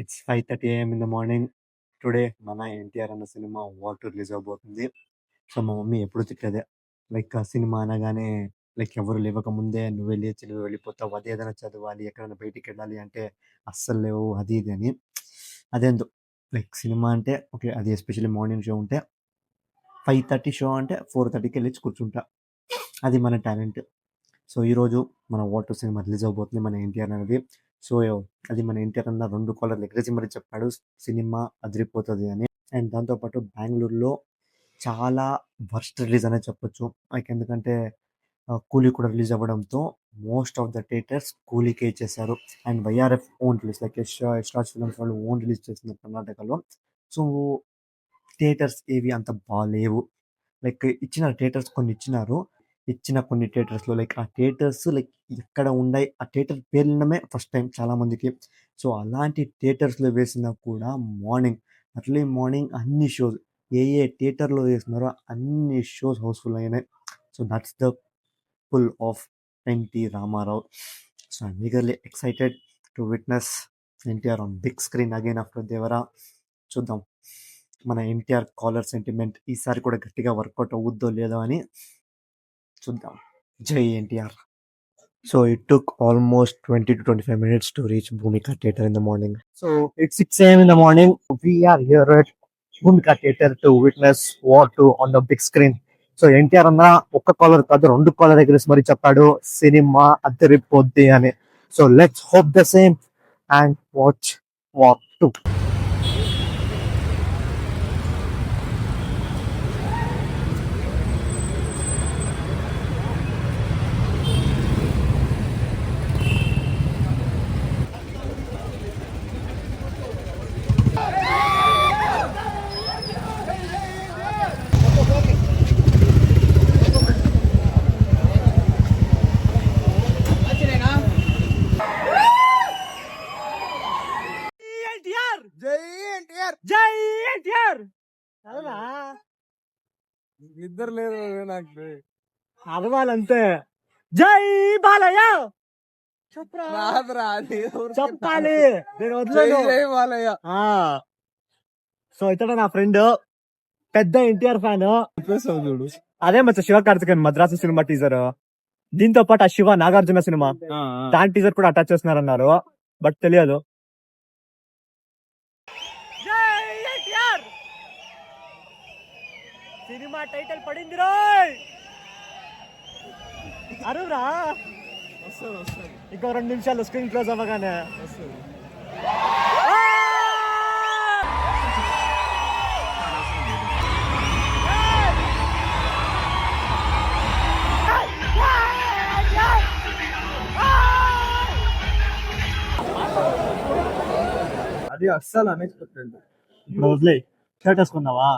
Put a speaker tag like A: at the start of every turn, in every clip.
A: It's 5:30 AM in the morning. Today మన 'ఎన్టీఆర్' అన్న cinema 'war 2' release అవ్వబోతుంది. సో, మా మమ్మీ ఎప్పుడు తిట్టేదే. లైక్ ఆ సినిమా అనగానే లైక్ ఎవరు లేవకముందే "నువ్వే లేచి నువ్వే వెళ్ళిపోతావు. అదేదైనా చదవాలి, ఎక్కడైనా బయటికెళ్ళాలి అంటే అస్సలు లేవు" అది ఇది అని. అదేందో లైక్ సినిమా అంటే ఓకే. అది ఎస్పెషల్లీ మార్నింగ్ షో ఉంటే 5:30 షో అంటే 4:30కి వెళ్ళి కూర్చుంటా. అది మన టాలెంట్. సో, ఈరోజు మన 'వార్ 2' సినిమా రిలీజ్ అవ్వబోతుంది మన 'ఎన్టీఆర్' అనేది. సో, అది మన 'ఎన్టీఆర్' అన్న 2 కాలర్లు ఎగరేసి మరి చెప్పాడు సినిమా అదిరిపోతది అని. అండ్ దాంతో పాటు బెంగుళూరులో చాలా వర్స్ట్ రిలీజ్ అనే చెప్పొచ్చు. లైక్ ఎందుకంటే 'కూలీ' కూడా రిలీజ్ అవ్వడంతో మోస్ట్ ఆఫ్ ద థియేటర్స్ 'కూలీ'కే ఇచ్చేసారు. And YRF own release like Yash Raj films వాళ్ళు ఓన్ రిలీజ్ చేస్తున్నారు కర్ణాటకలో. సో, థియేటర్స్ ఏవి అంత బాలేవు. లైక్ ఇచ్చిన థియేటర్స్ కొన్ని ఇచ్చినారు. ఇచ్చిన కొన్ని థియేటర్స్‌లో లైక్ ఆ థియేటర్స్ లైక్ ఎక్కడ ఉన్నాయి? ఆ థియేటర్ పేరు వినడమే ఫస్ట్ టైమ్ చాలామందికి. సో, అలాంటి థియేటర్స్‌లో వేసినా కూడా మార్నింగ్, ఎర్లీ మార్నింగ్ అన్ని షోస్ ఏ ఏ థియేటర్‌లో వేసినారో అన్ని షోస్ హౌస్‌ఫుల్ అయినాయి. So, that's the pull of NT Rama Rao. So, I'm eagerly excited to witness NTR on big screen again after 'Devara'. చూద్దాం. మన 'ఎన్టీఆర్' కాలర్ సెంటిమెంట్ ఈసారి కూడా గట్టిగా వర్కౌట్ అవుద్దో లేదో అని చూద్దాం. జై NTR. So it took almost 20 to 25 minutes to reach Bhumika Theatre in the morning. So it's 6 a.m. in the morning. We are here at Bhumika Theatre to witness War 2 on the big screen. So NTR అన్న ఒక్క caller కాదు 2 caller ఎగరేసి మరి చెప్పాడు cinema అదిరిపోద్ది అని. So let's hope the same and watch war 2.
B: ఇద్దరు లేరు నాకు
A: అరవాలంతే. జై బాలయ్య చెప్పాలి.
B: బాలయ్య.
A: సో ఇతడు నా ఫ్రెండ్, పెద్ద ఎన్టీఆర్ ఫ్యాన్.
B: చూడు
A: అదే మచ్చ శివకార్తికేయన్ మద్రాసు సినిమా టీజర్. దీంతో పాటు ఆ శివ నాగార్జున సినిమా దాని టీజర్ కూడా అటాచ్ చేస్తున్నారన్నారు, బట్ తెలియదు. సినిమా టైటిల్ పడింది రోయ్. అరురా ఇంకో 2 నిమిషాలు స్క్రీన్ క్లోజ్ అవ్వగానే
B: అది అస్సలు అన్ఎక్స్పెక్టెడ్.
A: ఇప్పుడు వదిలే. షర్ట్ వేసుకున్నావా?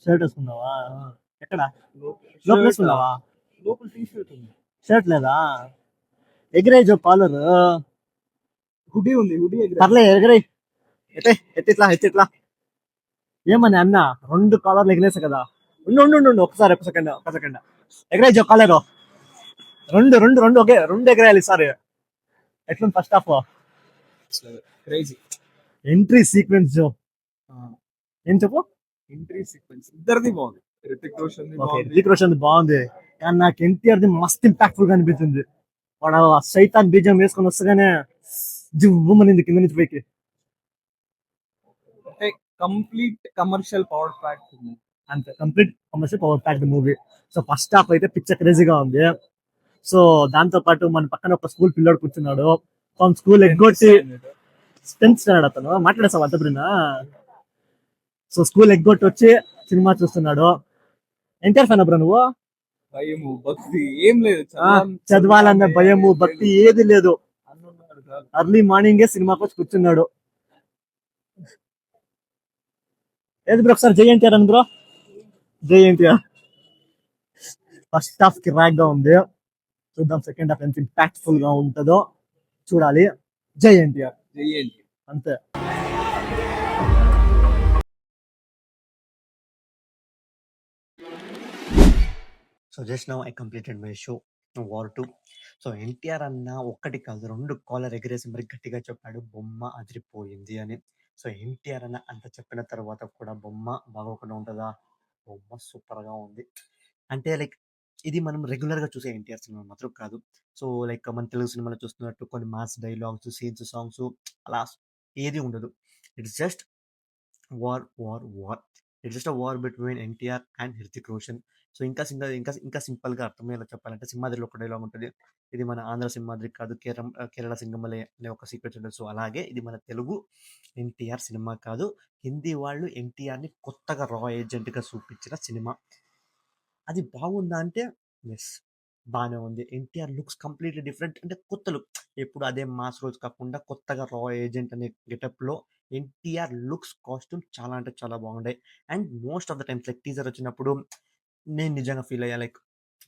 A: షర్ట్ వేసుకున్నావా? ఎక్కడ లోపల వేసుకున్నావా?
B: లోపల టీ షర్ట్ ఉంది,
A: షర్ట్ లేదా? ఎగిరేజ్ కాలర్
B: హుడీ ఉంది. హుడీ
A: పర్లే ఎగిరే. ఎట్టిట్లా ఏమని అన్న 2 కాలర్లు ఎగిరేసా కదా. ఉండు ఒక్క సెకండ్ ఎగిరేజ్ కాలర్. రెండు ఓకే, 2 ఎగిరేయాలి సార్. ఎట్లుంది first half?
B: Crazy
A: entry sequence ఏం చెప్పు.
B: ఎంట్రీ సీక్వెన్స్ ఇద్దరిది బాగుంది.
A: రితిక్ రోషన్ బాగుంది, కానీ నాకు ఎన్టీఆర్ ది మస్త్ ఇంపాక్ట్ఫుల్ గా అనిపించింది. వాడు సైతాన్ బీజం వేసుకొని వస్తగానే జివ్వమనింది కింద నుంచి పైకి.
B: కంప్లీట్ కమర్షియల్ పవర్ ప్యాక్
A: అంతే, complete commercial power packed movie. So first half అయితే పిచ్చ క్రేజీగా ఉంది. సో దాంతో పాటు మన పక్కన ఒక స్కూల్ పిల్లోడు కూర్చున్నాడు. స్కూల్ ఎగ్గొట్టి 10th స్టాండర్డ్ అతను మాట్లాడేసావు అంతపురినా. సో స్కూల్ ఎగ్గొట్టి వచ్చి సినిమా చూస్తున్నాడు. ఎన్టీఆర్ ఫ్యాన్ బ్రో నువ్వు?
B: భయము భక్తి ఏం లేదు,
A: చదవాలన్న భయము భక్తి ఏది లేదు. అర్లీ మార్నింగే సినిమాకి వచ్చి కూర్చున్నాడు. ఏది బ్రో ఒకసారి జై ఎన్టీఆర్ అని బ్రో. జై ఎన్టీఆర్. ఫస్ట్ హాఫ్ కిరాక్ గా ఉంది. చూద్దాం సెకండ్ హాఫ్ ఎంత ఇంపాక్ట్ఫుల్ గా ఉంటుందో చూడాలి. జై ఎన్టీఆర్.
B: జై ఎన్టీఆర్
A: అంతే. So just now I completed my show War 2. So, 'NTR' అన్న ఒక్కటి కాదు 2 కాలర్ ఎగరేసి మరి గట్టిగా చెప్పాడు 'బొమ్మ అదిరిపోయింది' అని. సో, 'ఎన్టీఆర్' అన్న అంత చెప్పిన తర్వాత కూడా 'బొమ్మ' బాగోకుండా ఉంటదా? 'బొమ్మ' సూపర్‌గా ఉంది. అంటే లైక్ ఇది మనం రెగ్యులర్‌గా చూసే 'ఎన్టీఆర్' సినిమా మాత్రం కాదు. సో, లైక్ మన తెలుగు సినిమాలో చూస్తున్నట్టు కొన్ని మాస్ డైలాగ్స్, సీన్స్, సాంగ్స్ అలా ఏది ఉండదు. It's just war, war, war. It's just a war between 'NTR' and 'Hrithik Roshan.' So, ఇంకా సింపుల్‌గా అర్థమయ్యేలా చెప్పాలంటే 'సింహాద్రిలో' ఒక డైలాగ్ ఉంటది. ఇది మన ఆంధ్ర సింహాద్రి కాదు కేరళ సింగమలై అనే ఒక సీక్వెన్స్ ఉంటది. సో, అలాగే ఇది మన తెలుగు 'ఎన్టీఆర్' సినిమా కాదు. హిందీ వాళ్ళు 'ఎన్టీఆర్‌ని' కొత్తగా రా ఏజెంట్‌గా చూపించిన సినిమా. అది బాగుందా అంటే యెస్. బానే ఉంది. 'ఎన్టీఆర్' లుక్స్ కంప్లీట్‌లీ డిఫరెంట్ అంటే కొత్త లుక్. ఎప్పుడు అదే మాస్ రోజ్ కాకుండా కొత్తగా 'రా ఏజెంట్' అనే గెటప్‌లో 'ఎన్టీఆర్' లుక్స్, కాస్ట్యూమ్ చాలా అంటే చాలా బాగుండాయి. And most of the times like teaser వచ్చినప్పుడు నేను నిజంగా ఫీల్ అయ్యా. లైక్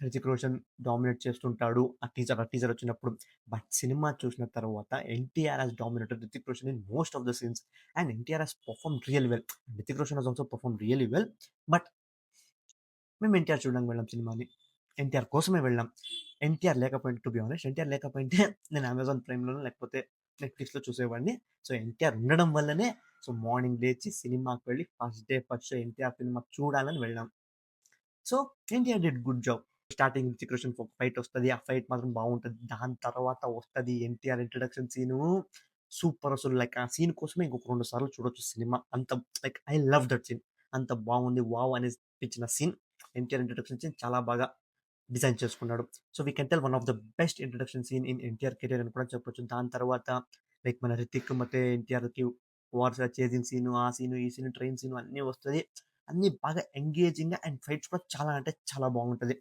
A: 'హృతిక్ రోషన్' డామినేట్ చేస్తుంటాడు. ఆ టీజర్ వచ్చినప్పుడు. బట్ సినిమా చూసిన తర్వాత 'NTR' has dominated 'Hrithik Roshan' in most of the scenes. And 'NTR' has performed really well. 'Hrithik Roshan' has also performed really well. But మేము 'ఎన్టీఆర్' చూడడానికి వెళ్ళాం సినిమాని. 'ఎన్టీఆర్' కోసమే వెళ్ళాం. 'ఎన్టీఆర్' లేకపోయింటే టు బి హానెస్ట్ 'ఎన్టీఆర్' లేకపోయింటే నేను అమెజాన్ ప్రైమ్‌లోనో లేకపోతే నెట్‌ఫ్లిక్స్‌లో చూసేవాడిని. సో, 'ఎన్టీఆర్' ఉండడం వల్లనే సో, మార్నింగ్ లేచి సినిమాకి వెళ్ళి first day first show 'NTR' cinema చూడాలని వెళ్ళాం. So, 'NTR' did good job. Starting 'Hrithik రోషన్‌కి' ఒక ఫైట్ వస్తది. ఆ ఫైట్ మాత్రం బాగుంటది. దాని తర్వాత వస్తది 'ఎన్టీఆర్' ఇంట్రడక్షన్ సీను సూపర్ అసలు. లైక్ ఆ సీన్ కోసమే ఇంకొక 2 సార్లు చూడొచ్చు సినిమా. అంత like I love that scene. అంత బాగుంది. వావ్! అనిపించిన సీన్ 'ఎన్టీఆర్' ఇంట్రడక్షన్ సీన్ చాలా బాగా డిజైన్ చేసుకున్నాడు. So, we can tell one of the best introduction scene in 'NTR' career అని కూడా చెప్పొచ్చు. దాని తర్వాత లైక్ మన 'రితిక్' ಮತ್ತೆ 'ఎన్టీఆర్‌కి' వార్‌గా చేసింగ్ సీను, ఆ సీను, ఈ సీను, ట్రైన్ సీను అన్నీ వస్తది. అన్నీ బాగా ఎంగేజింగ్‌గా అండ్ ఫైట్స్ కూడా చాలా అంటే చాలా బాగుంటది.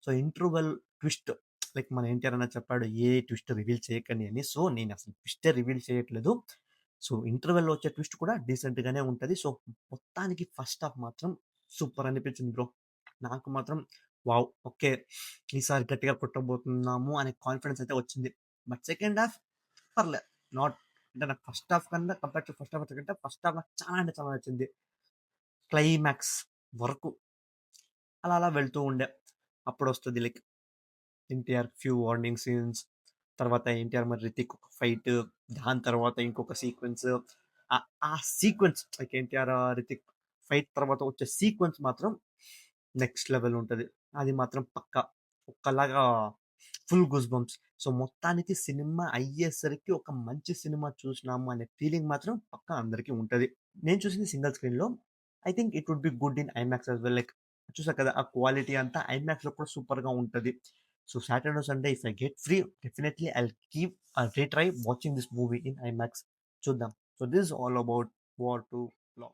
A: సో, ఇంటర్వెల్ ట్విస్ట్ లైక్ మన 'ఎన్టీఆర్' అన్న చెప్పాడు ఏ ట్విస్ట్ రివీల్ చేయకండి అని. సో, నేను అసలు ట్విస్టే రివీల్ చేయట్లేదు. సో, ఇంటర్వెల్‌లో వచ్చే ట్విస్ట్ కూడా డీసెంట్‌గానే ఉంటది. సో, మొత్తానికి ఫస్ట్ హాఫ్ మాత్రం సూపర్ అనిపించింది బ్రో. నాకు మాత్రం వావ్! ఓకే. ఈసారి గట్టిగా కొట్టబోతున్నాము అనే కాన్ఫిడెన్స్ అయితే వచ్చింది. బట్ సెకండ్ హాఫ్ పర్లే. నాట్ అంటే నాకు ఫస్ట్ హాఫ్ కన్నా compare to first half, second half first half నాకు చాలా అంటే చాలా నచ్చింది. క్లైమాక్స్ వరకు అలా అలా వెళ్తూ ఉండే. అప్పుడొస్తది like 'NTR' few warning scenes. తర్వాత 'ఎన్టీఆర్' మరి 'రితిక్' ఒక ఫైట్. దాని తర్వాత ఇంకొక సీక్వెన్స్. ఆ sequence like 'NTR' 'Hrithik' fight తర్వాత వచ్చే సీక్వెన్స్ మాత్రం నెక్స్ట్ లెవెల్ ఉంటది. అది మాత్రం పక్కా. ఒక్కలాగా ఫుల్ గూస్ బంప్స్. సో, మొత్తానికి సినిమా అయ్యేసరికి ఒక మంచి సినిమా చూసినాము అనే ఫీలింగ్ మాత్రం పక్కా అందరికి ఉంటది. నేను చూసింది సింగిల్ స్క్రీన్‌లో. I think it would be good in IMAX as well. Like చూసా కదా! ఆ క్వాలిటీ అంతా ఐమాక్స్‌లో కూడా సూపర్‌గా ఉంటది. So, Saturday, Sunday if I get free definitely I'll give retry watching this movie in IMAX. చూద్దాం. So, this is all about war 2 law.